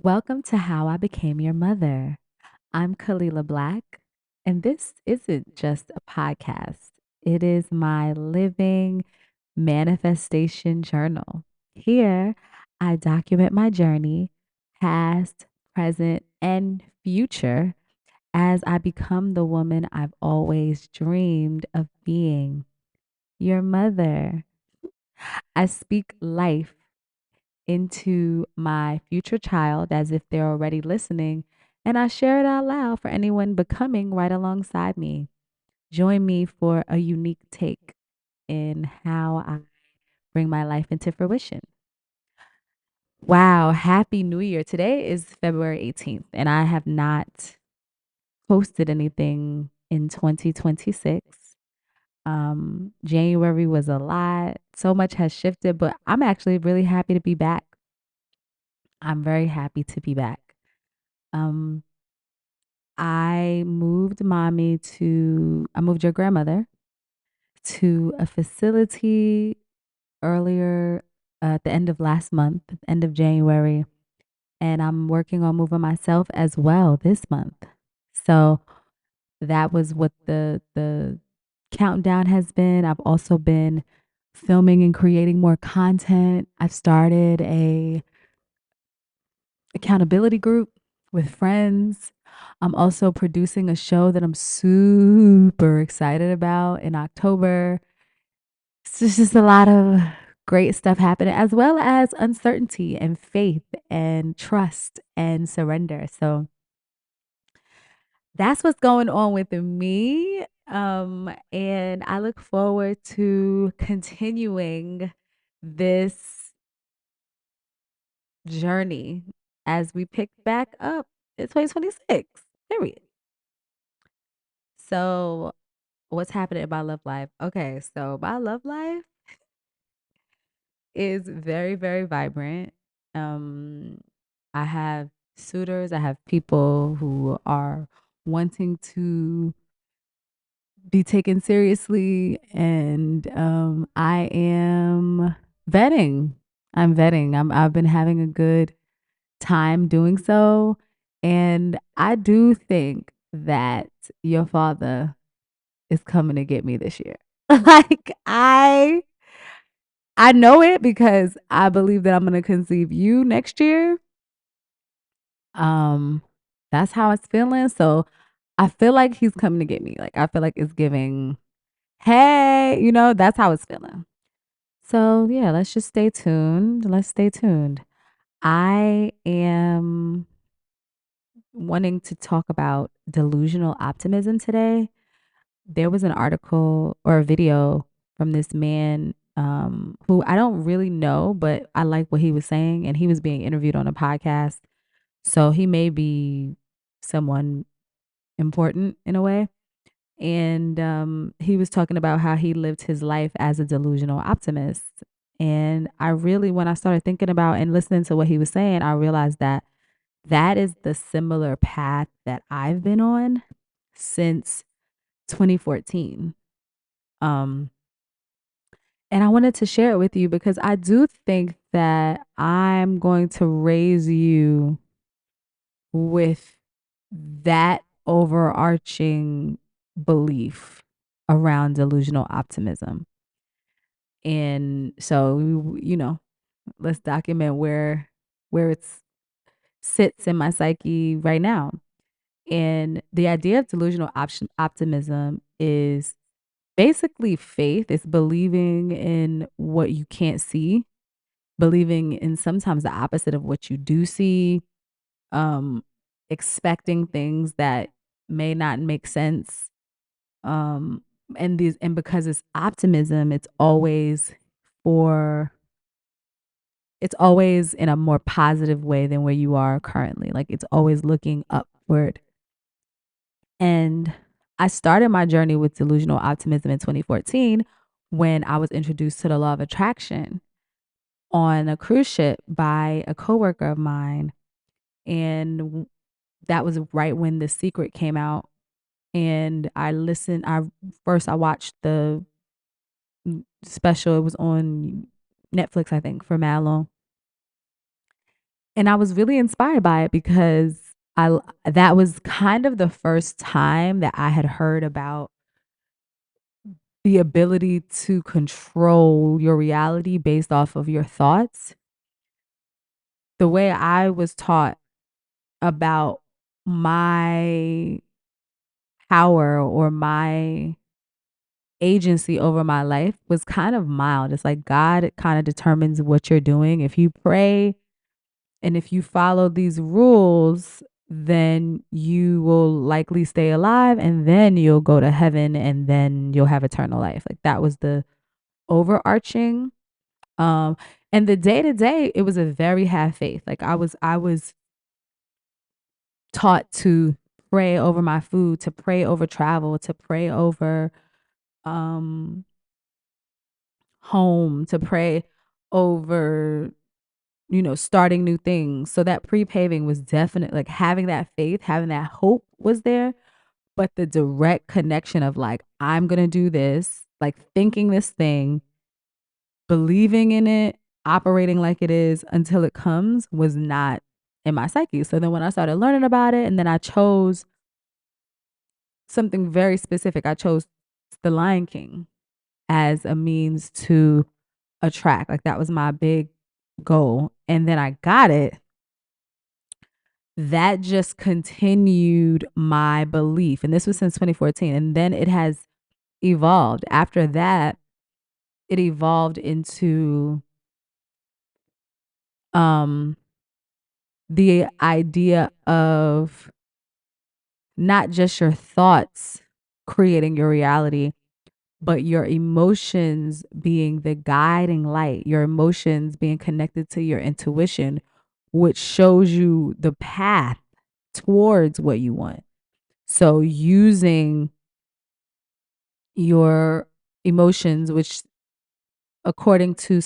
Welcome to How I Became Your Mother. I'm Kalila Black, and this isn't just a podcast, it is my living manifestation journal. Here, I document my journey, past, present, and future, as I become the woman I've always dreamed of being your mother. I speak life into my future child as if they're already listening, and I share it out loud for anyone becoming right alongside me. Join me for a unique take in how I bring my life into fruition. Wow, happy new year. Today is February 18th, and I have not posted anything in 2026. January was a lot. So much has shifted, but I'm actually really happy to be back. I'm very happy to be back. Um, I moved your grandmother to a facility earlier at the end of last month, end of January, and I'm working on moving myself as well this month. So that was what the countdown has been. I've also been filming and creating more content. I've started a accountability group with friends. I'm also producing a show that I'm super excited about in October. So it's just a lot of great stuff happening, as well as uncertainty and faith and trust and surrender. So that's what's going on with me. And I look forward to continuing this journey as we pick back up in 2026. Period. So, what's happening in my love life? Okay, so my love life is very, very vibrant. Um, I have suitors, I have people who are wanting to be taken seriously, and I am vetting. I'm vetting. I've been having a good time doing so, and I do think that your father is coming to get me this year. like I know it because I believe that I'm going to conceive you next year. Um that's how it's feeling. So I feel like he's coming to get me. Like I feel like it's giving, hey, that's how it's feeling. So yeah, let's just stay tuned. Let's stay tuned. I am wanting to talk about delusional optimism today. There was an article or a video from this man who I don't really know, but I like what he was saying, and he was being interviewed on a podcast. So he may be someone important in a way. And he was talking about how he lived his life as a delusional optimist. And I really, when I started thinking about and listening to what he was saying, I realized that that is the similar path that I've been on since 2014. Um, and I wanted to share it with you because I do think that I'm going to raise you with that overarching belief around delusional optimism. And so, let's document where it sits in my psyche right now. And the idea of delusional optimism is basically faith. It's believing in what you can't see, believing in sometimes the opposite of what you do see, um, expecting things that may not make sense. Um, and because it's optimism, for it's always in a more positive way than where you are currently. Like it's always looking upward. And I started my journey with delusional optimism in 2014 when I was introduced to the law of attraction on a cruise ship by a coworker of mine. And that was right when The Secret came out. And I watched the special. It was on Netflix, I think, for Mallow. And I was really inspired by it because that was kind of the first time that I had heard about the ability to control your reality based off of your thoughts. The way I was taught about my power or my agency over my life was kind of mild. It's like God kind of determines what you're doing. If you pray and if you follow these rules, then you will likely stay alive and then you'll go to heaven and then you'll have eternal life. Like that was the overarching. Um and the day to day, it was a very half faith. Like I was taught to pray over my food, to pray over travel, to pray over um home, to pray over, starting new things. So that pre-paving was definite, like having that faith, having that hope was there, but the direct connection of like, I'm going to do this, like thinking this thing, believing in it, operating like it is until it comes was not in my psyche. So then when I started learning about it and then I chose something very specific, I chose The Lion King as a means to attract. Like that was my big goal. And then I got it. That just continued my belief. And this was since 2014. And then it has evolved. After that, it evolved into um the idea of not just your thoughts creating your reality, but your emotions being the guiding light, your emotions being connected to your intuition, which shows you the path towards what you want. So using your emotions, which according to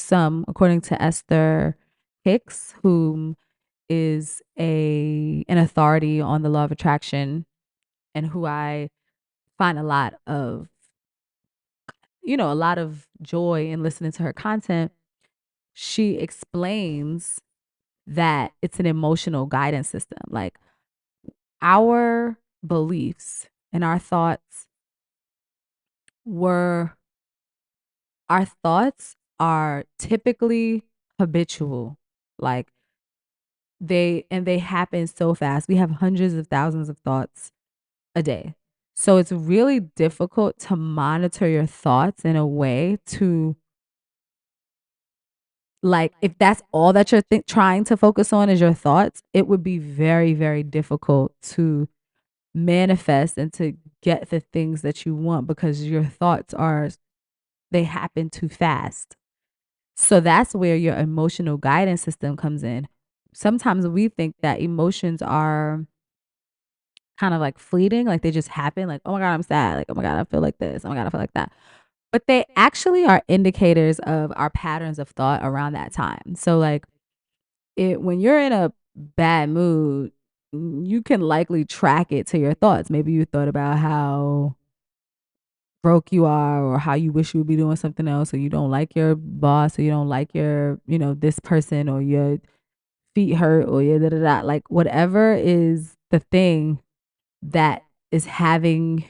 Esther Hicks, whom is an authority on the law of attraction and who I find a lot of joy in listening to her content. She explains that it's an emotional guidance system. Like our beliefs and were our thoughts are typically habitual. Like they happen so fast. We have hundreds of thousands of thoughts a day. So it's really difficult to monitor your thoughts in a way to, like, if that's all that you're trying to focus on is your thoughts, it would be very, very difficult to manifest and to get the things that you want because your thoughts they happen too fast. So that's where your emotional guidance system comes in. Sometimes we think that emotions are kind of like fleeting, like they just happen, like, oh my God, I'm sad. Like, oh my God, I feel like this. Oh my God, I feel like that. But they actually are indicators of our patterns of thought around that time. So, like, when you're in a bad mood, you can likely track it to your thoughts. Maybe you thought about how broke you are or how you wish you would be doing something else or you don't like your boss or you don't like your, this person or your feet hurt or your da da da. Like whatever is the thing that is having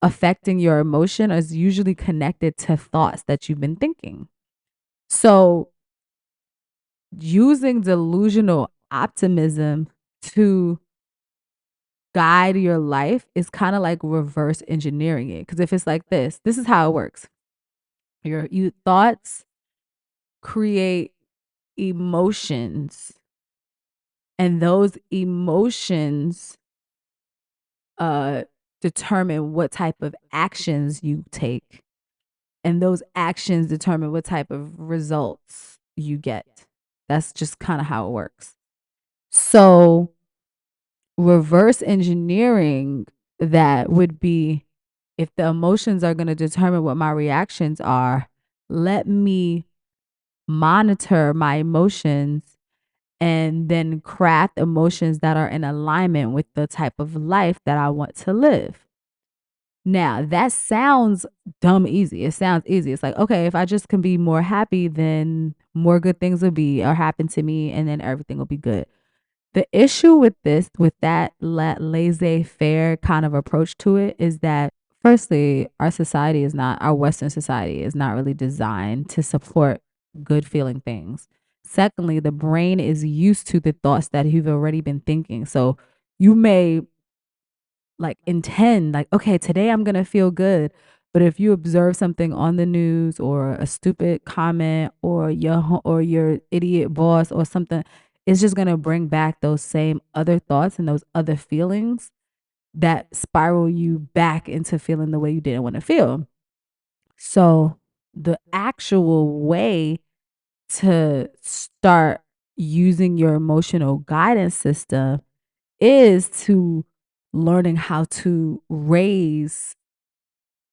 affecting your emotion is usually connected to thoughts that you've been thinking. So using delusional optimism to guide your life is kind of like reverse engineering it. Because if it's like this is how it works. Your thoughts create emotions, and those emotions uh determine what type of actions you take. And those actions determine what type of results you get. That's just kind of how it works. So reverse engineering that would be, if the emotions are going to determine what my reactions are, let me monitor my emotions and then craft emotions that are in alignment with the type of life that I want to live. Now, that sounds dumb easy. It sounds easy. It's like, okay, if I just can be more happy, then more good things will be or happen to me, and then everything will be good. The issue with this, with that laissez faire kind of approach to it, is that firstly, our Western society is not really designed to support good feeling things. Secondly, the brain is used to the thoughts that you've already been thinking. So you may like intend, like, okay, today I'm going to feel good. But if you observe something on the news or a stupid comment or or your idiot boss or something, it's just going to bring back those same other thoughts and those other feelings that spiral you back into feeling the way you didn't want to feel. So the actual way to start using your emotional guidance system is to learning how to raise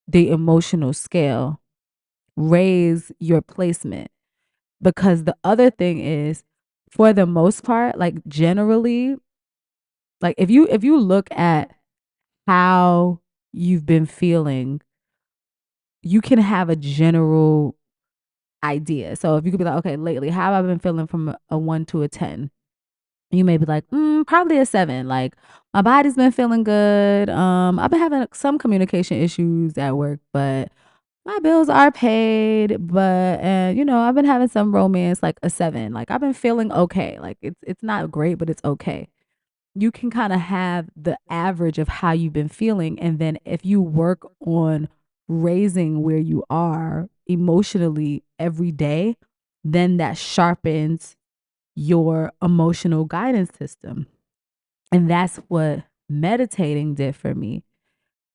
the emotional scale, raise your placement. Because the other thing is, for the most part, like generally, like if you look at how you've been feeling, you can have a general idea. So if you could be like, okay, lately, how have I been feeling from a 1 to a 10? You may be like, probably a 7. Like my body's been feeling good. I've been having some communication issues at work, but my bills are paid. But and I've been having some romance, like a 7. Like I've been feeling okay. Like it's not great, but it's okay. You can kind of have the average of how you've been feeling, and then if you work on raising where you are emotionally every day, then that sharpens your emotional guidance system. And that's what meditating did for me.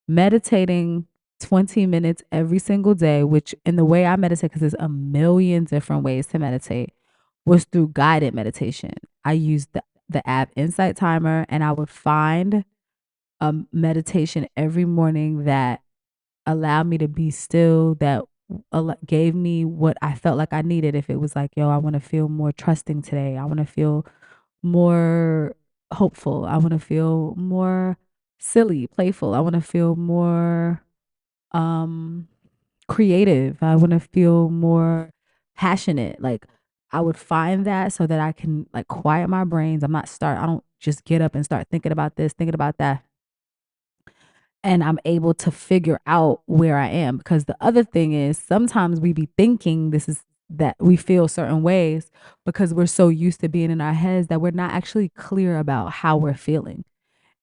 Meditating 20 minutes every single day, which in the way I meditate, because there's a million different ways to meditate, was through guided meditation. I used the app Insight Timer, and I would find a meditation every morning that allowed me to be still, that gave me what I felt like I needed. If it was like, yo, I want to feel more trusting today, I want to feel more hopeful. I want to feel more silly, playful. I want to feel more um creative. I want to feel more passionate. Like I would find that so that I can like quiet my brains. I don't just get up and start thinking about this, thinking about that. And I'm able to figure out where I am, because the other thing is sometimes we be thinking this is that we feel certain ways because we're so used to being in our heads that we're not actually clear about how we're feeling.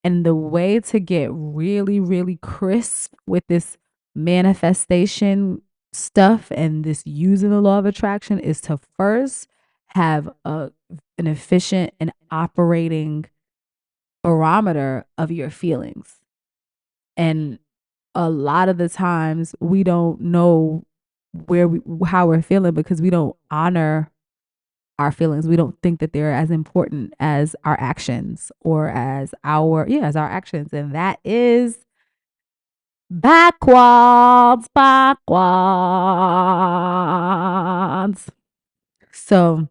And the way to get really, really crisp with this manifestation stuff and this using the law of attraction is to first have an efficient and operating barometer of your feelings. And a lot of the times we don't know how we're feeling because we don't honor our feelings. We don't think that they're as important as our actions, or as our actions. And that is backwards. So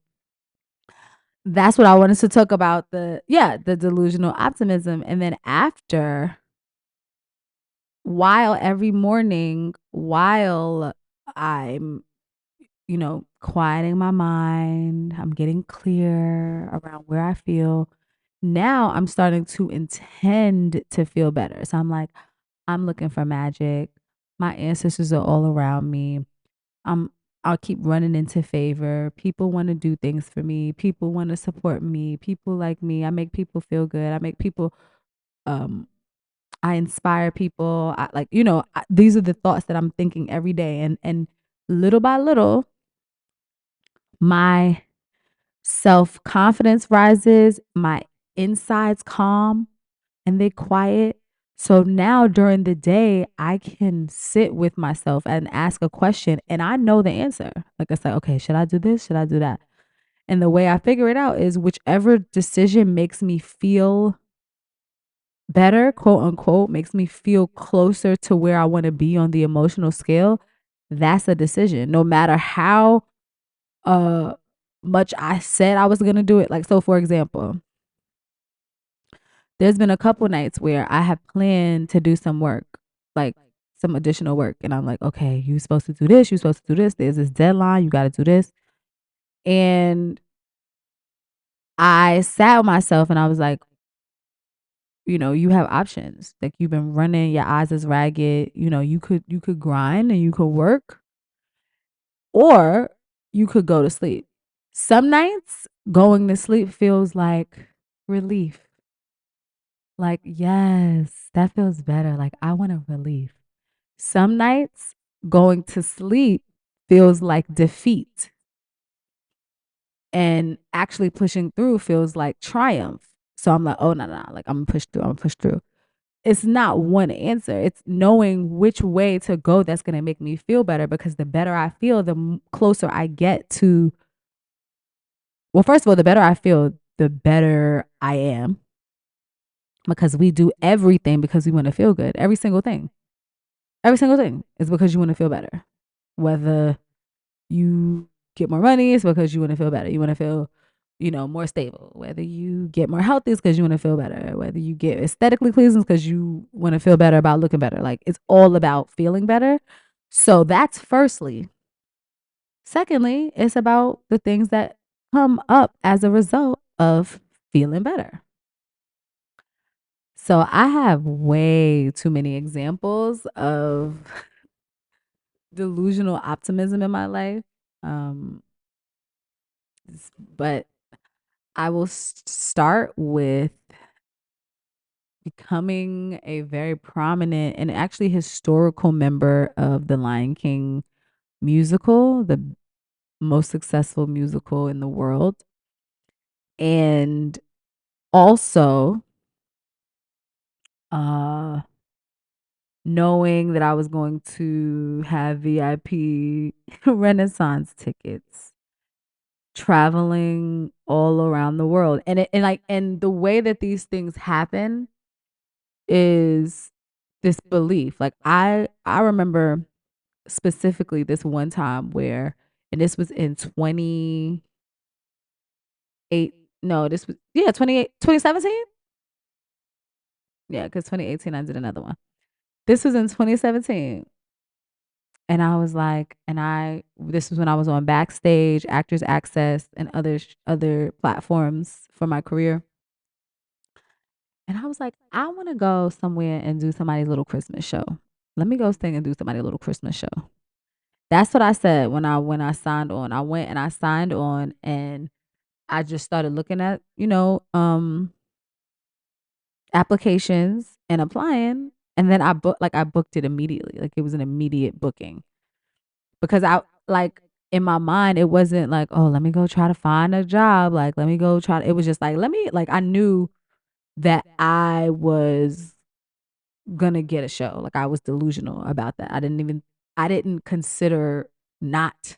that's what I wanted to talk about, the delusional optimism. And then after, while every morning, while I'm quieting my mind, I'm getting clear around where I feel. Now I'm starting to intend to feel better. So I'm like, I'm looking for magic. My ancestors are all around me. I'm I'll keep running into favor. People want to do things for me. People want to support me. People like me. I make people feel good. Um I inspire people. These are the thoughts that I'm thinking every day, and little by little my self confidence rises, my insides calm, and they quiet. So now during the day, I can sit with myself and ask a question, and I know the answer. Like I said, okay, should I do this? Should I do that? And the way I figure it out is whichever decision makes me feel better, quote unquote, makes me feel closer to where I want to be on the emotional scale, that's a decision. No matter how uh much I said I was gonna do it. Like, so for example, there's been a couple nights where I have planned to do some work. Like some additional work. And I'm like, okay, you're supposed to do this, you're supposed to do this. There's this deadline, you gotta do this. And I sat with myself and I was like, you have options. Like you've been running, your eyes is ragged. You could grind and you could work, or you could go to sleep. Some nights going to sleep feels like relief. Like, yes, that feels better. Like I want a relief. Some nights going to sleep feels like defeat, and actually pushing through feels like triumph. So I'm like, oh no, no, no, like I'm gonna push through. I'm gonna push through. It's not one answer. It's knowing which way to go that's going to make me feel better, because the better I feel, the closer I get to, well, first of all, the better I feel, the better I am, because we do everything because we want to feel good. Every single thing. Every single thing is because you want to feel better. Whether you get more money, it's because you want to feel better. You want to feel, more stable. Whether you get more healthy, it's because you want to feel better. Whether you get aesthetically pleasing, it's because you want to feel better about looking better. Like it's all about feeling better. So that's firstly. Secondly, it's about the things that come up as a result of feeling better. So I have way too many examples of delusional optimism in my life. Um, but I will start with becoming a very prominent and actually historical member of the Lion King musical, the most successful musical in the world. And also, uh, knowing that I was going to have VIP Renaissance tickets, traveling all around the world. And the way that these things happen is this belief. Like I remember specifically this one time where, and this was in 28, no, this was, yeah, 28, 2017. Yeah, because 2018 I did another one. This was in 2017. And I was like, this was when I was on Backstage, Actors Access, and other platforms for my career. And I was like, I want to go somewhere and do somebody's little Christmas show. Let me go sing and do somebody's little Christmas show. That's what I said when I signed on. I went and I signed on, and I just started looking at, applications and applying, and then I booked it immediately. Like it was an immediate booking, because I like, in my mind it wasn't like, oh, let me go try to find a job. Like let me go try. It was just like, let me, like, I knew that I was gonna get a show. Like I was delusional about that. I didn't consider not.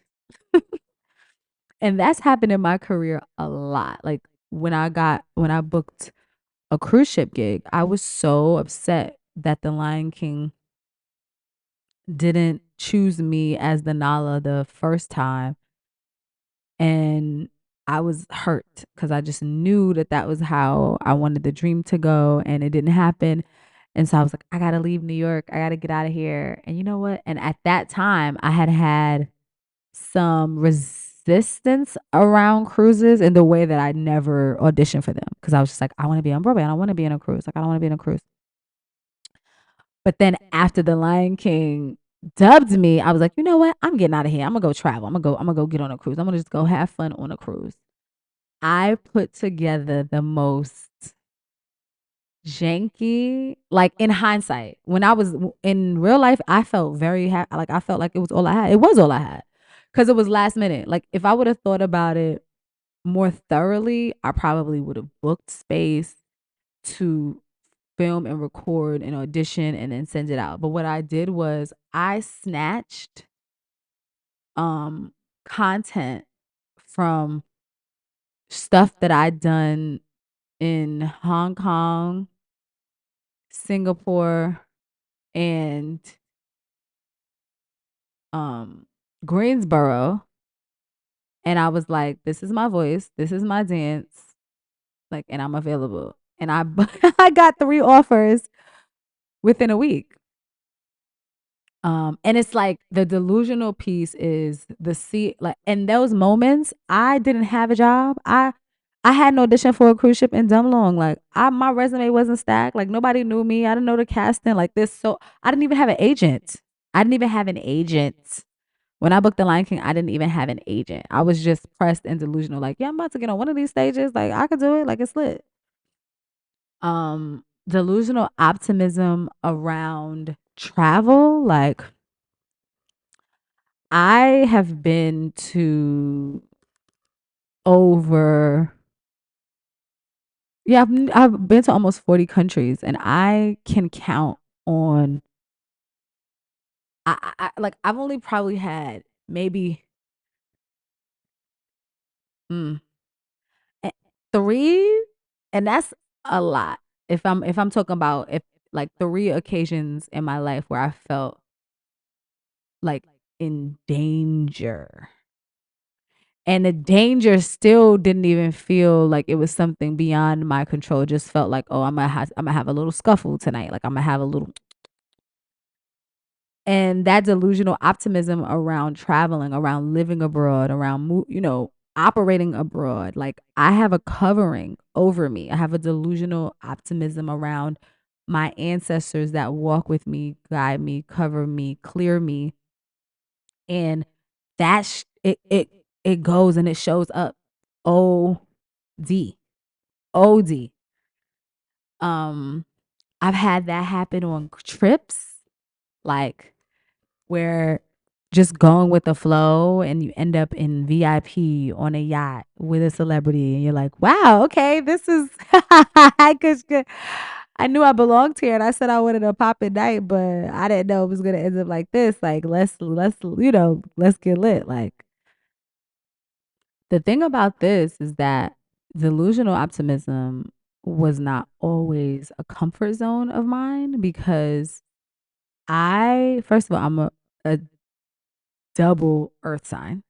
And that's happened in my career a lot. Like when I booked a cruise ship gig, I was so upset that the Lion King didn't choose me as the Nala the first time, and I was hurt because I just knew that that was how I wanted the dream to go, and it didn't happen. And so I was like, I gotta leave New York. I gotta get out of here. And you know what? And at that time, I had had some resistance around cruises in the way that I never auditioned for them, because I was just like, I want to be on Broadway. I don't want to be in a cruise. Like I don't want to be in a cruise. But then after the Lion King dubbed me, I was like, you know what? I'm getting out of here. I'm gonna go travel. I'm gonna go get on a cruise. I'm gonna just go have fun on a cruise. I put together the most janky, like in hindsight. When I was in real life, I felt very like I felt like it was all I had. It was all I had, because it was last minute. Like if I would have thought about it more thoroughly, I probably would have booked space to film and record and audition and then send it out. But what I did was I snatched um content from stuff that I'd done in Hong Kong, Singapore, and um Greensboro, and I was like, this is my voice, this is my dance, like, and I'm available. And I I got 3 offers within a week. And it's like the delusional piece is the see like in those moments, I didn't have a job. I had no audition for a cruise ship in dumb long. Like my resume wasn't stacked. Like nobody knew me. I didn't know the casting like this. So I didn't even have an agent. I didn't even have an agent. When I booked the Lion King, I didn't even have an agent. I was just pressed and delusional. Like, yeah, I'm about to get on one of these stages. Like, I could do it. Like, it's lit. Delusional optimism around travel. Like, I have been to over yeah, I've been to almost 40 countries and I can count on like I've only probably had maybe mm, eh, 3 and that's a lot. If I'm talking about if like 3 occasions in my life where I felt like in danger. And the danger still didn't even feel like it was something beyond my control. It just felt like, oh, I'm gonna have a little scuffle tonight. Like I'm gonna have a little, and that delusional optimism around traveling, around living abroad, around operating abroad. Like I have a covering over me. I have a delusional optimism around my ancestors that walk with me, guide me, cover me, clear me, and it goes and it shows up. OD. OD. Um, I've had that happen on trips, like where just going with the flow and you end up in VIP on a yacht with a celebrity and you're like, wow, okay, this is cause I knew I belonged here and I said I wanted a pop at night, but I didn't know it was gonna end up like this. Like let's get lit. Like the thing about this is that delusional optimism was not always a comfort zone of mine because first of all, I'm a double earth sign.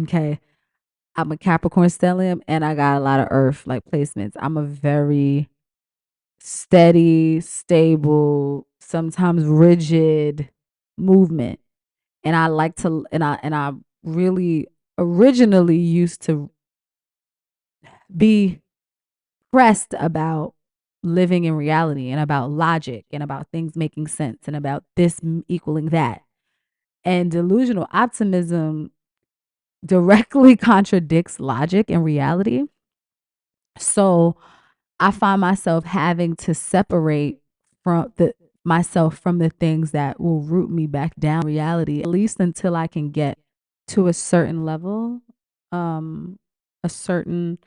Okay. I'm a Capricorn stellium and I got a lot of earth like placements. I'm a very steady, stable, sometimes rigid movement. And I like to, and I really originally used to be pressed about living in reality and about logic and about things making sense and about this equaling that. And delusional optimism directly contradicts logic and reality. So I find myself having to separate from the myself from the things that will root me back down reality, at least until I can get to a certain level, a certain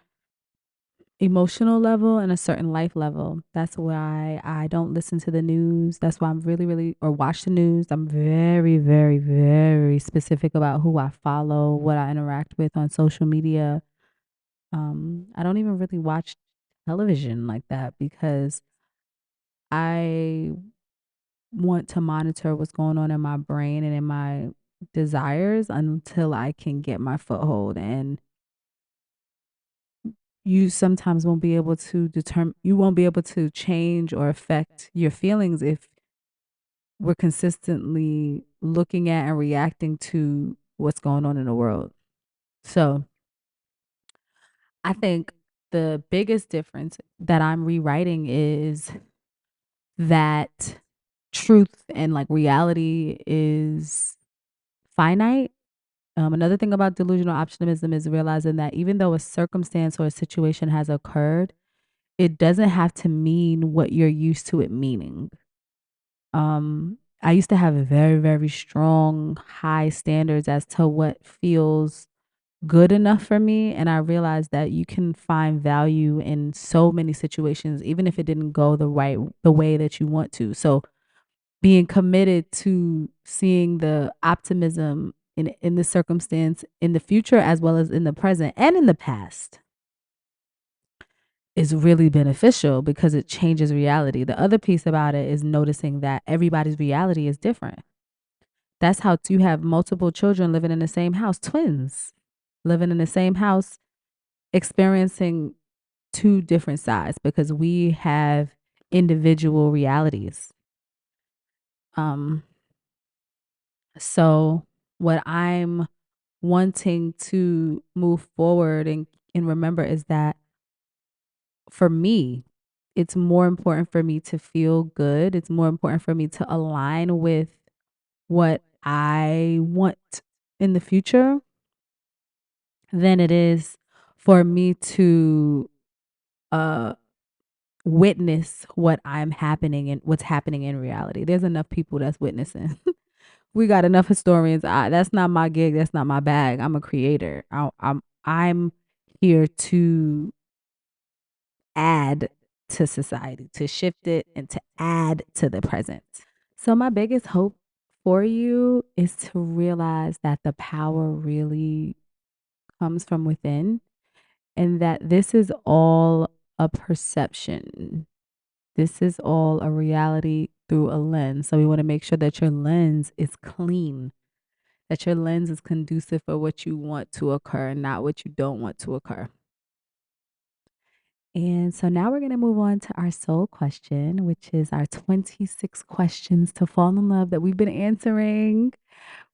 emotional level and a certain life level. That's why I don't listen to the news. That's why I'm really, really, or watch the news. I'm very, very, very specific about who I follow, what I interact with on social media. I don't even really watch television like that because I want to monitor what's going on in my brain and in my desires until I can get my foothold. And you sometimes won't be able to you won't be able to change or affect your feelings if we're consistently looking at and reacting to what's going on in the world. So I think the biggest difference that I'm rewriting is that truth and like reality is finite. Another thing about delusional optimism is realizing that even though a circumstance or a situation has occurred, it doesn't have to mean what you're used to it meaning. I used to have very, very strong, high standards as to what feels good enough for me. And I realized that you can find value in so many situations, even if it didn't go the way that you want to. So being committed to seeing the optimism in the circumstance in the future as well as in the present and in the past is really beneficial because it changes reality. The other piece about it is noticing that everybody's reality is different. That's how you have multiple children living in the same house, twins living in the same house, experiencing two different sides because we have individual realities. Um So, what I'm wanting to move forward and remember is that for me, it's more important for me to feel good. It's more important for me to align with what I want in the future than it is for me to uh witness what's happening in reality. There's enough people that's witnessing. We got enough historians. That's not my gig. That's not my bag. I'm a creator. I'm here to add to society, to shift it and to add to the present. So my biggest hope for you is to realize that the power really comes from within and that this is all a perception. This is all a reality through a lens. So we want to make sure that your lens is clean, that your lens is conducive for what you want to occur and not what you don't want to occur. And so now we're going to move on to our soul question, which is our 26 questions to fall in love that we've been answering.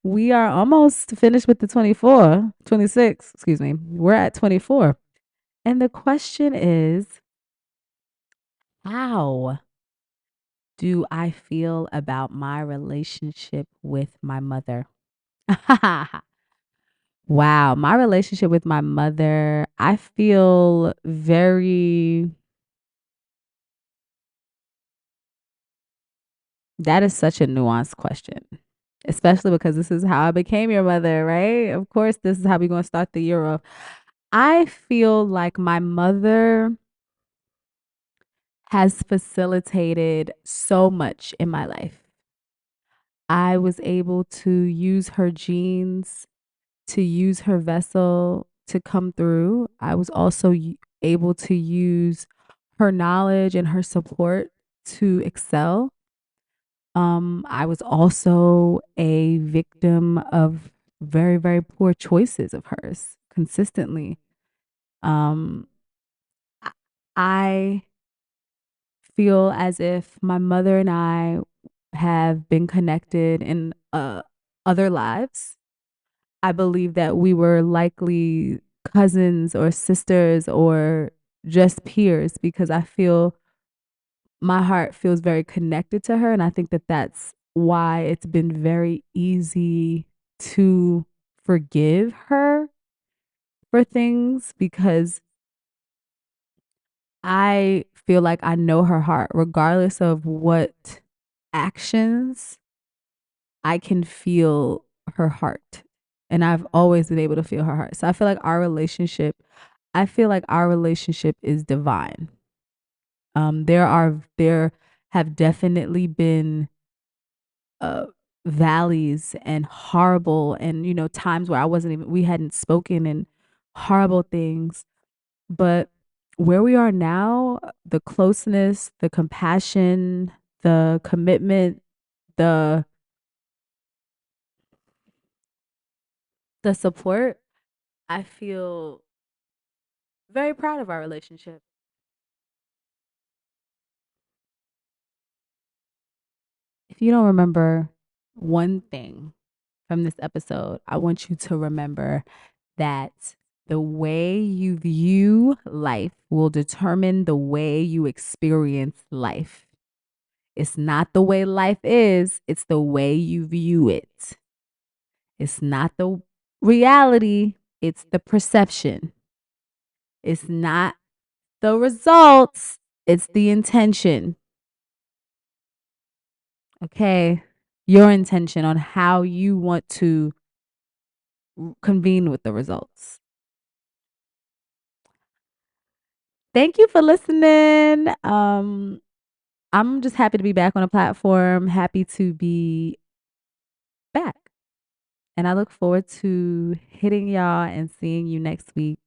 We are almost finished with the 26, excuse me. We're at 24. And the question is, how do I feel about my relationship with my mother? Wow, my relationship with my mother, I feel very that is such a nuanced question, especially because this is how I became your mother, right? Of course, this is how we're going to start the year off. I feel like my mother has facilitated so much in my life. I was able to use her genes, to use her vessel to come through. I was also able to use her knowledge and her support to excel. I was also a victim of very, very poor choices of hers consistently. Um, I I feel as if my mother and I have been connected in other lives. I believe that we were likely cousins or sisters or just peers because I feel my heart feels very connected to her. And I think that that's why it's been very easy to forgive her for things because I feel like I know her heart, regardless of what actions I can feel her heart. And I've always been able to feel her heart. So I feel like our relationship is divine. There have definitely been uh valleys and horrible and times where we hadn't spoken and horrible things, but where we are now, the closeness, the compassion, the commitment, the the support, I feel very proud of our relationship. If you don't remember one thing from this episode, I want you to remember that the way you view life will determine the way you experience life. It's not the way life is, it's the way you view it. It's not the reality, it's the perception. It's not the results, it's the intention. Okay? Your intention on how you want to convene with the results. Thank you for listening. I'm just happy to be back on a platform, happy to be back. And I look forward to hitting y'all and seeing you next week.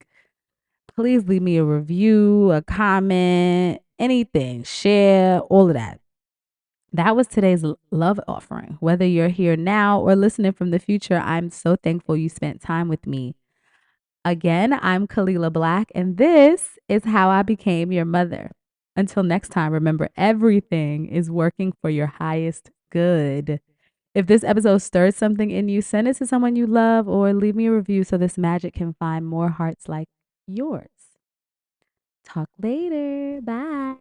Please leave me a review, a comment, anything, share, all of that. That was today's love offering. Whether you're here now or listening from the future, I'm so thankful you spent time with me. Again, I'm Kalila Black, and this is how I became your mother. Until next time, remember everything is working for your highest good. If this episode stirs something in you, send it to someone you love or leave me a review so this magic can find more hearts like yours. Talk later. Bye.